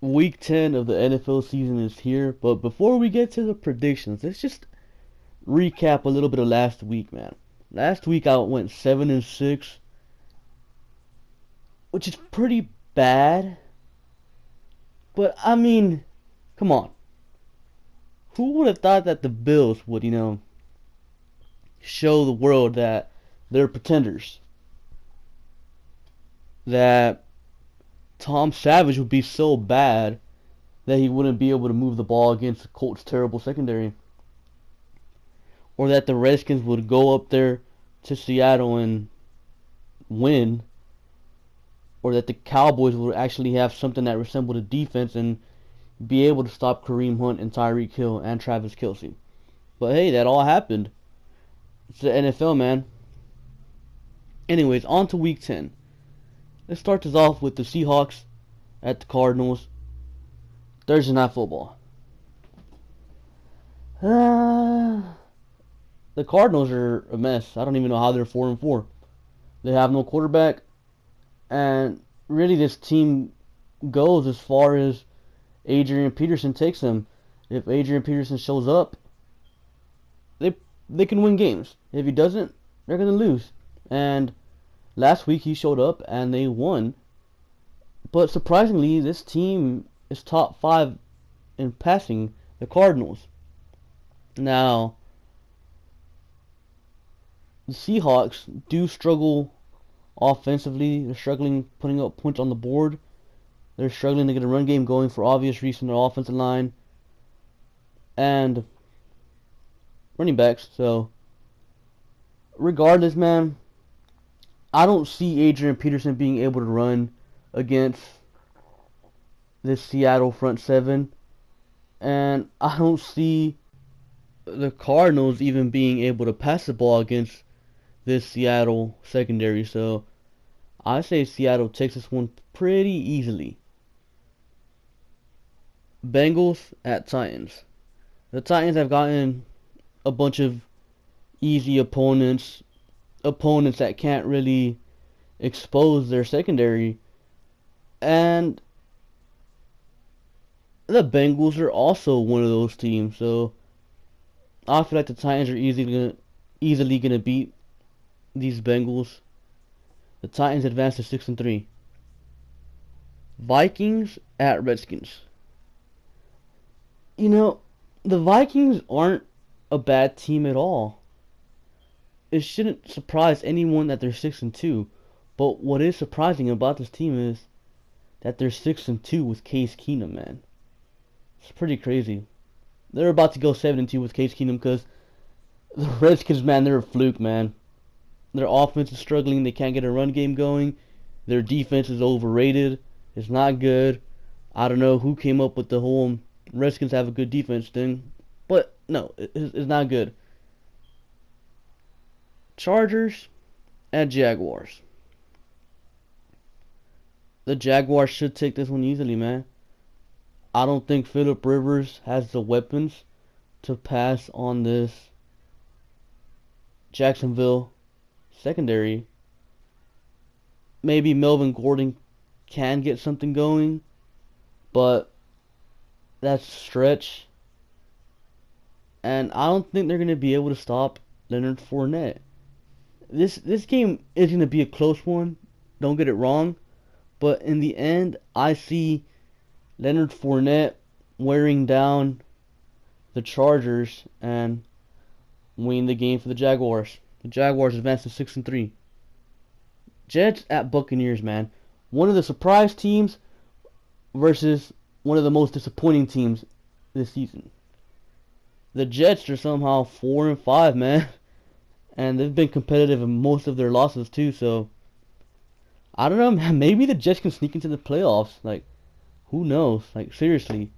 Week 10 of the NFL season is here, but before we get to the predictions, let's just recap a little bit of last week, man. Last week I went 7-6, which is pretty bad, but I mean, come on. Who would have thought that the Bills would, show the world that they're pretenders? That Tom Savage would be so bad that he wouldn't be able to move the ball against the Colts' terrible secondary? Or that the Redskins would go up there to Seattle and win, or that the Cowboys would actually have something that resembled a defense and be able to stop Kareem Hunt and Tyreek Hill and Travis Kelce. But hey, that all happened. It's the NFL, man. Anyways, on to Week 10. Let's start this off with the Seahawks at the Cardinals. Thursday Night Football. The Cardinals are a mess. I don't even know how they're 4-4. They have no quarterback, and really this team goes as far as Adrian Peterson takes them. If Adrian Peterson shows up, they can win games. If he doesn't, they're gonna lose. And last week he showed up and they won. But surprisingly, this team is top 5 in passing the Cardinals. Now, the Seahawks do struggle offensively. They're struggling putting up points on the board. They're struggling to get a run game going for obvious reasons. Their offensive line and running backs. So, regardless, man, I don't see Adrian Peterson being able to run against this Seattle front seven. And I don't see the Cardinals even being able to pass the ball against this Seattle secondary. So, I say Seattle takes this one pretty easily. Bengals at Titans. The Titans have gotten a bunch of easy opponents that can't really expose their secondary, and the Bengals are also one of those teams. So I feel like the Titans are easily gonna beat these Bengals. The Titans advance to 6-3. Vikings at Redskins. The Vikings aren't a bad team at all. It shouldn't surprise anyone that they're 6-2. But what is surprising about this team is that they're 6-2 with Case Keenum, man. It's pretty crazy. They're about to go 7-2 with Case Keenum because the Redskins, man, they're a fluke, man. Their offense is struggling. They can't get a run game going. Their defense is overrated. It's not good. I don't know who came up with the whole Redskins have a good defense thing. But, no, it's not good. Chargers at Jaguars. The Jaguars should take this one easily, man. I don't think Phillip Rivers has the weapons to pass on this Jacksonville secondary. Maybe Melvin Gordon can get something going, but that's a stretch. And I don't think they're going to be able to stop Leonard Fournette. This game is going to be a close one. Don't get it wrong. But in the end, I see Leonard Fournette wearing down the Chargers and winning the game for the Jaguars. The Jaguars advance to 6-3. Jets at Buccaneers, man. One of the surprise teams versus one of the most disappointing teams this season. The Jets are somehow 4-5, man. And they've been competitive in most of their losses too, so I don't know, man. Maybe the Jets can sneak into the playoffs. Like, who knows? Like, seriously.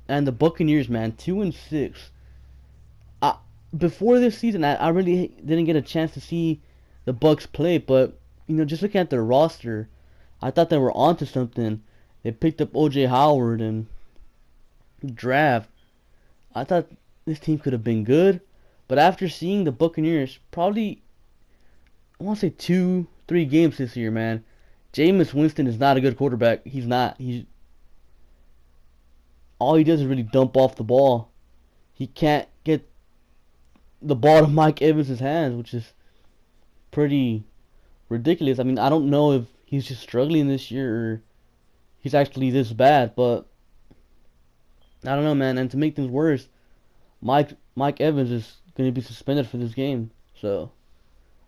And the Buccaneers, man, 2-6. Before this season, I really didn't get a chance to see the Bucks play, but just looking at their roster, I thought they were onto something. They picked up O.J. Howard and draft. I thought this team could have been good, but after seeing the Buccaneers, probably I want to say 2-3 games this year, man. Jameis Winston is not a good quarterback. He's not. all he does is really dump off the ball. He can't get the ball to Mike Evans' hands, which is pretty ridiculous. I mean, I don't know if he's just struggling this year or he's actually this bad, but I don't know, man. And to make things worse, Mike Evans is going to be suspended for this game. So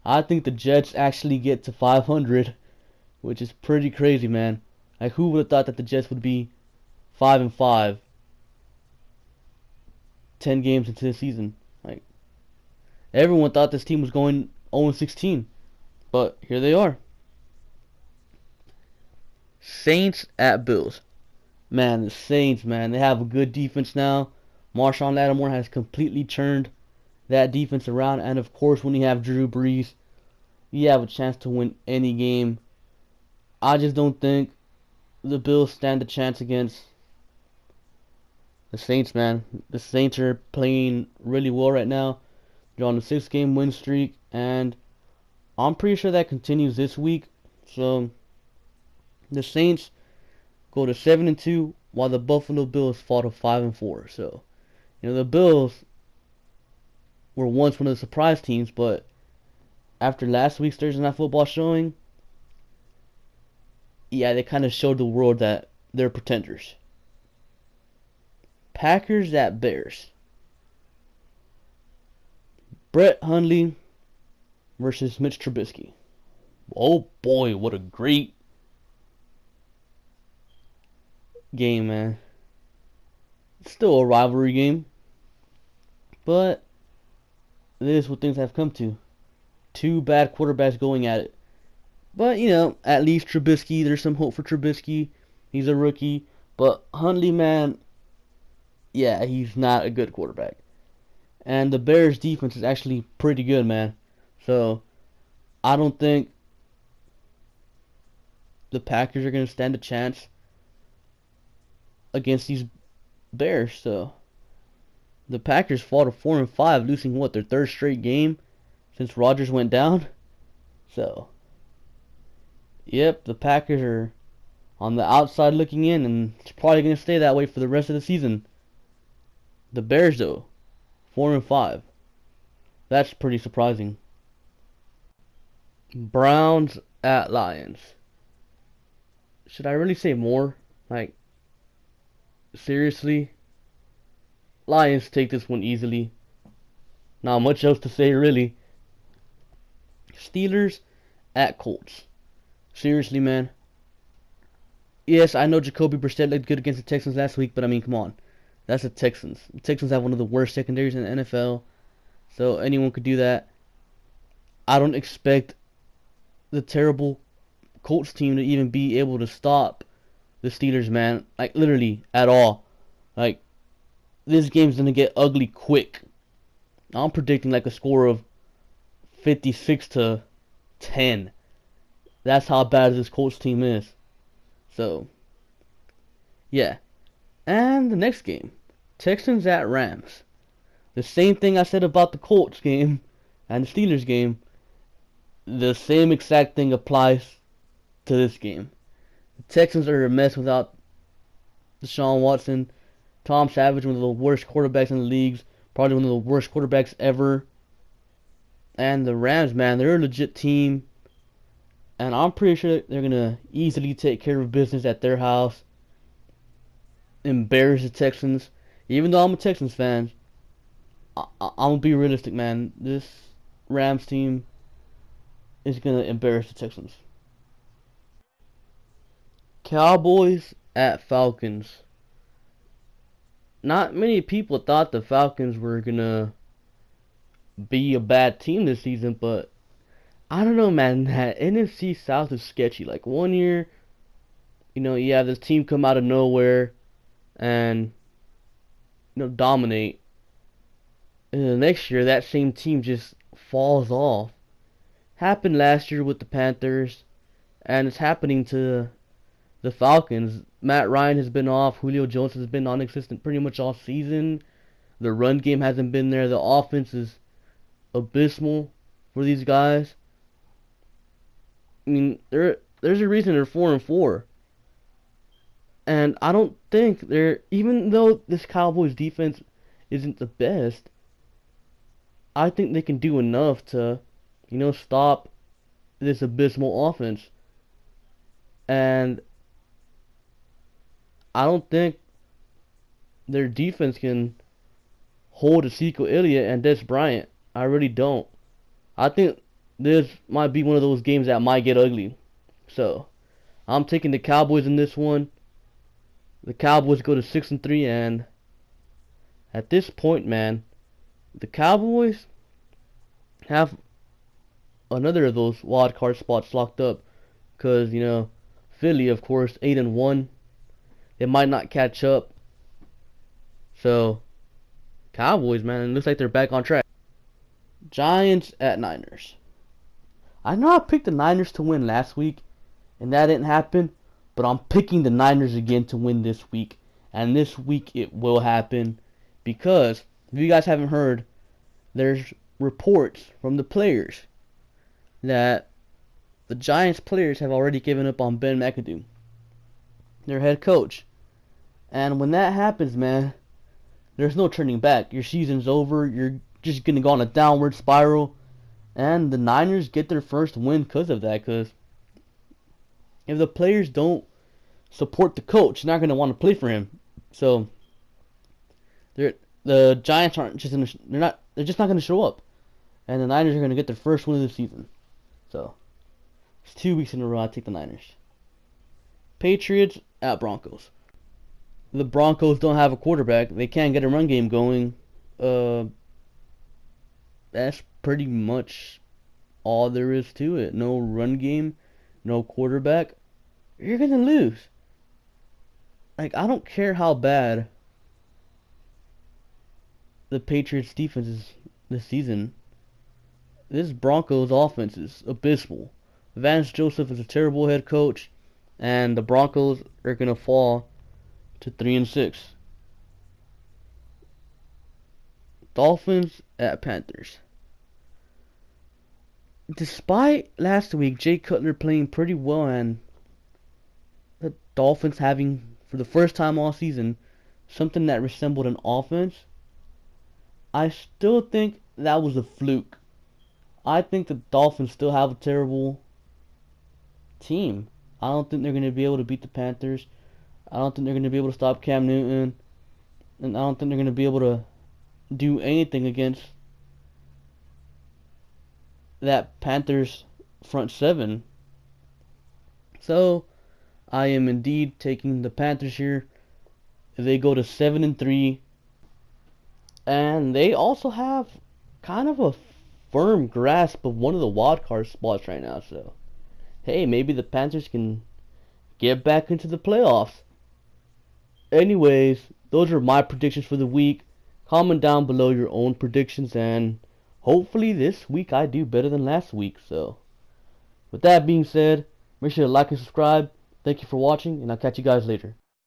I think the Jets actually get to 500, which is pretty crazy, man. Like, who would have thought that the Jets would be 5-5, 10 games into the season? Like, everyone thought this team was going 0-16, but here they are. Saints at Bills. Man, the Saints, man, they have a good defense now. Marshawn Lattimore has completely turned that defense around, and of course, when you have Drew Brees, you have a chance to win any game. I just don't think the Bills stand a chance against the Saints, man. The Saints are playing really well right now. They're on a 6-game win streak, and I'm pretty sure that continues this week. So the Saints go to 7-2, while the Buffalo Bills fall to 5-4. So, the Bills were once one of the surprise teams, but after last week's Thursday Night Football showing, yeah, they kind of showed the world that they're pretenders. Packers at Bears. Brett Hundley versus Mitch Trubisky. Oh boy, what a great game, man. It's still a rivalry game, but this is what things have come to. Two bad quarterbacks going at it. But, at least Trubisky, there's some hope for Trubisky. He's a rookie. But Hundley, man, yeah, he's not a good quarterback. And the Bears' defense is actually pretty good, man. So, I don't think the Packers are going to stand a chance against these Bears. So, the Packers fall to 4-5, losing their third straight game since Rodgers went down. So, yep, the Packers are on the outside looking in, and it's probably going to stay that way for the rest of the season. The Bears, though, 4-5. That's pretty surprising. Browns at Lions. Should I really say more? Like, seriously? Lions take this one easily. Not much else to say, really. Steelers at Colts. Seriously, man. Yes, I know Jacoby Brissett looked good against the Texans last week, but I mean, come on. That's the Texans. The Texans have one of the worst secondaries in the NFL, so anyone could do that. I don't expect the terrible Colts team to even be able to stop the Steelers, man. Like, literally, at all. Like, this game's going to get ugly quick. I'm predicting like a score of 56-10. That's how bad this Colts team is. So, yeah. And the next game, Texans at Rams. The same thing I said about the Colts game and the Steelers game, the same exact thing applies to this game. The Texans are a mess without Deshaun Watson. Tom Savage, one of the worst quarterbacks in the leagues, probably one of the worst quarterbacks ever. And the Rams, man, they're a legit team. And I'm pretty sure they're going to easily take care of business at their house. Embarrass the Texans. Even though I'm a Texans fan, I'm going to be realistic, man. This Rams team is going to embarrass the Texans. Cowboys at Falcons. Not many people thought the Falcons were going to be a bad team this season, but I don't know, man. That NFC South is sketchy. Like, one year, you have this team come out of nowhere and, dominate. And the next year, that same team just falls off. Happened last year with the Panthers, and it's happening to the Falcons. Matt Ryan has been off. Julio Jones has been non-existent pretty much all season. The run game hasn't been there. The offense is abysmal for these guys. I mean, there's a reason they're 4-4. And And I don't think they're, even though this Cowboys defense isn't the best, I think they can do enough to, stop this abysmal offense. And I don't think their defense can hold Ezekiel Elliott and Dez Bryant. I really don't. I think this might be one of those games that might get ugly. So, I'm taking the Cowboys in this one. The Cowboys go to 6-3, and at this point, man, the Cowboys have another of those wild card spots locked up. Because, Philly, of course, 8-1. They might not catch up. So, Cowboys, man, it looks like they're back on track. Giants at Niners. I know I picked the Niners to win last week, and that didn't happen, but I'm picking the Niners again to win this week. And this week it will happen because, if you guys haven't heard, there's reports from the players that the Giants players have already given up on Ben McAdoo, their head coach. And when that happens, man, there's no turning back. Your season's over. You're just going to go on a downward spiral. And the Niners get their first win because of that. Because if the players don't support the coach, they're not going to want to play for him. So the Giants aren't just they're just not going to show up. And the Niners are going to get their first win of the season. So it's 2 weeks in a row I take the Niners. Patriots at Broncos. The Broncos don't have a quarterback. They can't get a run game going. That's pretty much all there is to it. No run game, no quarterback. You're gonna lose. Like, I don't care how bad the Patriots defense is this season. This Broncos offense is abysmal. Vance Joseph is a terrible head coach, and the Broncos are gonna fall to 3-6. Dolphins at Panthers. Despite last week Jay Cutler playing pretty well and the Dolphins having, for the first time all season, something that resembled an offense, I still think that was a fluke. I think the Dolphins still have a terrible team. I don't think they're going to be able to beat the Panthers. I don't think they're going to be able to stop Cam Newton. And I don't think they're going to be able to do anything against that Panthers front seven. So, I am indeed taking the Panthers here. They go to 7-3. And they also have kind of a firm grasp of one of the wild card spots right now. So, hey, maybe the Panthers can get back into the playoffs. Anyways, those are my predictions for the week. Comment down below your own predictions, and hopefully this week I do better than last week. So, with that being said, make sure to like and subscribe. Thank you for watching, and I'll catch you guys later.